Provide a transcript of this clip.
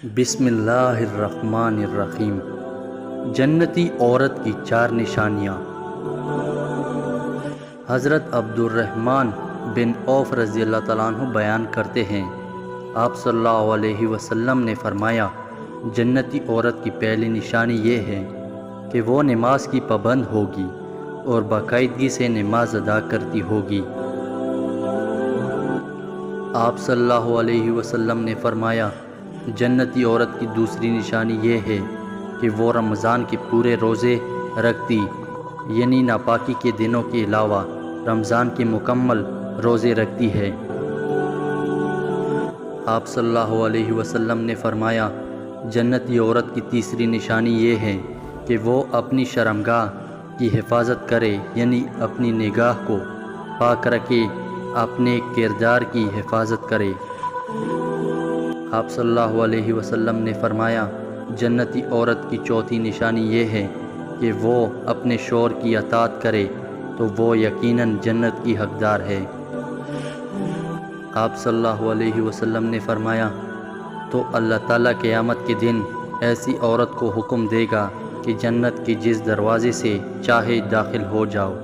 بسم اللہ الرحمن الرحیم۔ جنتی عورت کی 4 نشانیاں۔ حضرت عبد الرحمن بن عوف رضی اللہ تعالیٰ عنہ بیان کرتے ہیں، آپ صلی اللہ علیہ وسلم نے فرمایا، جنتی عورت کی پہلی نشانی یہ ہے کہ وہ نماز کی پابند ہوگی اور باقاعدگی سے نماز ادا کرتی ہوگی۔ آپ صلی اللہ علیہ وسلم نے فرمایا، جنتی عورت کی دوسری نشانی یہ ہے کہ وہ رمضان کے پورے روزے رکھتی، یعنی ناپاکی کے دنوں کے علاوہ رمضان کے مکمل روزے رکھتی ہے۔ آپ صلی اللہ علیہ وسلم نے فرمایا، جنتی عورت کی تیسری نشانی یہ ہے کہ وہ اپنی شرمگاہ کی حفاظت کرے، یعنی اپنی نگاہ کو پاک رکھے، اپنے کردار کی حفاظت کرے۔ آپ صلی اللہ علیہ وسلم نے فرمایا، جنتی عورت کی چوتھی نشانی یہ ہے کہ وہ اپنے شوہر کی اطاعت کرے تو وہ یقیناً جنت کی حقدار ہے۔ آپ صلی اللہ علیہ وسلم نے فرمایا، تو اللہ تعالیٰ قیامت کے دن ایسی عورت کو حکم دے گا کہ جنت کے جس دروازے سے چاہے داخل ہو جاؤ۔